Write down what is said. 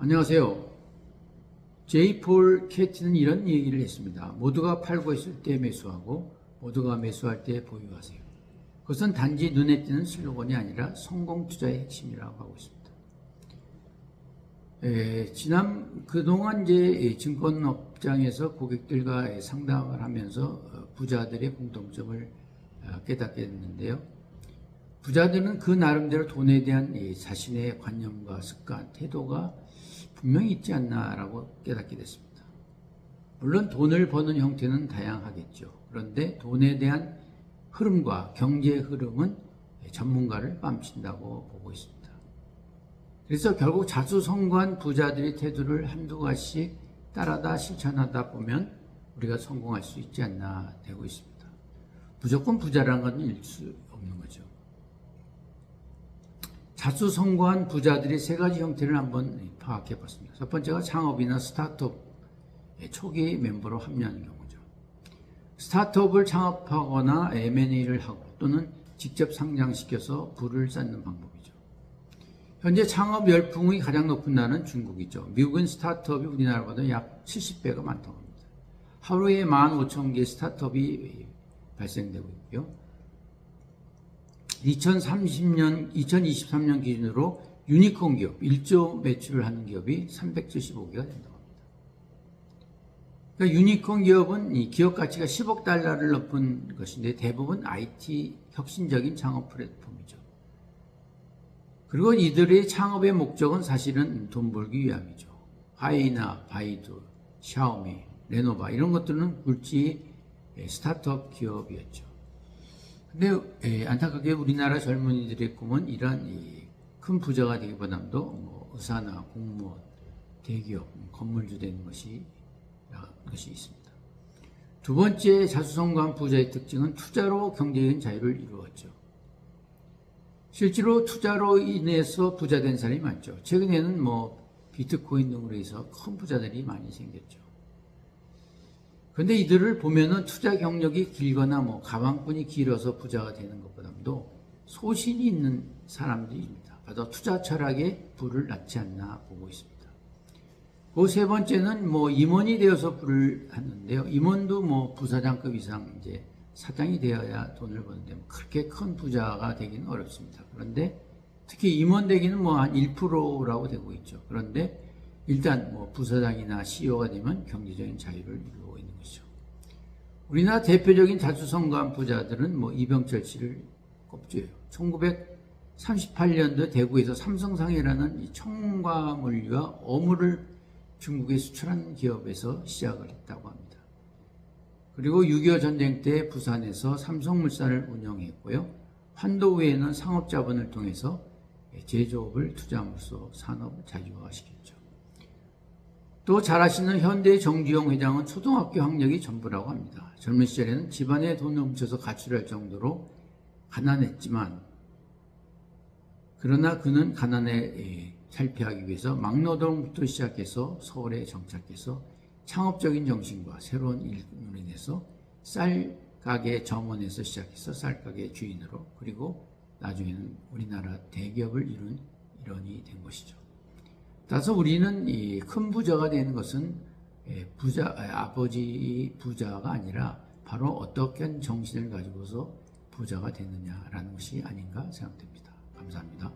안녕하세요. 제이 폴 캐티는 이런 얘기를 했습니다. 모두가 팔고 있을 때 매수하고 모두가 매수할 때 보유하세요. 그것은 단지 눈에 띄는 슬로건이 아니라 성공 투자의 핵심이라고 하고 있습니다. 그동안 이제 증권업장에서 고객들과 상담을 하면서 부자들의 공통점을 깨닫게 됐는데요. 부자들은 그 나름대로 돈에 대한 자신의 관념과 습관, 태도가 분명히 있지 않나라고 깨닫게 됐습니다. 물론 돈을 버는 형태는 다양하겠죠. 그런데 돈에 대한 흐름과 경제 흐름은 전문가를 뺨친다고 보고 있습니다. 그래서 결국 자수성가한 부자들의 태도를 한두 가지씩 따라다 실천하다 보면 우리가 성공할 수 있지 않나 되고 있습니다. 무조건 부자라는 건 일 수 없는 거죠. 자수성가한 부자들의 세 가지 형태를 한번 파악해 봤습니다. 첫 번째가 창업이나 스타트업 초기 멤버로 합류하는 경우죠. 스타트업을 창업하거나 M&A를 하고 또는 직접 상장시켜서 부를 쌓는 방법이죠. 현재 창업 열풍이 가장 높은 나라는 중국이죠. 미국은 스타트업이 우리나라보다 약 70배가 많다고 합니다. 하루에 15,000개 스타트업이 발생되고 있고요. 2023년 기준으로 유니콘 기업, 1조 매출을 하는 기업이 375개가 된다고 합니다. 그러니까 유니콘 기업은 이 기업 가치가 10억 달러를 넘은 것인데 대부분 IT 혁신적인 창업 플랫폼이죠. 그리고 이들의 창업의 목적은 사실은 돈 벌기 위함이죠. 화웨이나 바이두, 샤오미, 레노바 이런 것들은 굴지 스타트업 기업이었죠. 근데 안타깝게 우리나라 젊은이들의 꿈은 이러한 큰 부자가 되기보다도 의사나 공무원, 대기업, 건물주 되는 것이 있습니다. 두 번째 자수성가한 부자의 특징은 투자로 경제적인 자유를 이루었죠. 실제로 투자로 인해서 부자된 사람이 많죠. 최근에는 비트코인 등으로 해서 큰 부자들이 많이 생겼죠. 그런데 이들을 보면은 투자 경력이 길거나 가방끈이 길어서 부자가 되는 것보다도 소신이 있는 사람들입니다. 바로 투자 철학에 불을 낳지 않나 보고 있습니다. 그 세 번째는 임원이 되어서 불을 하는데요. 임원도 부사장급 이상 이제 사장이 되어야 돈을 버는데 그렇게 큰 부자가 되기는 어렵습니다. 그런데 특히 임원 되기는 한 1%라고 되고 있죠. 그런데 일단 부사장이나 CEO가 되면 경제적인 자유를 이루고 있는 것이죠. 우리나라 대표적인 자수성가한 부자들은 이병철 씨를 꼽줘요. 1938년도 대구에서 삼성상해라는 이 첨가물과 어물을 중국에 수출한 기업에서 시작을 했다고 합니다. 그리고 6.25 전쟁 때 부산에서 삼성물산을 운영했고요. 환도 외에는 상업자본을 통해서 제조업을 투자함으로써 산업을 자유화시켰죠. 또 잘 아시는 현대 정주영 회장은 초등학교 학력이 전부라고 합니다. 젊은 시절에는 집안에 돈을 훔쳐서 가출할 정도로 가난했지만 그러나 그는 가난에 탈피하기 위해서 막노동부터 시작해서 서울에 정착해서 창업적인 정신과 새로운 일꾼으로 인해서 쌀가게 점원에서 시작해서 쌀가게 주인으로 그리고 나중에는 우리나라 대기업을 이룬 일원이 된 것이죠. 따라서 우리는 이 큰 부자가 되는 것은 아버지 부자가 아니라 바로 어떻게 정신을 가지고서 부자가 되느냐라는 것이 아닌가 생각됩니다. 감사합니다.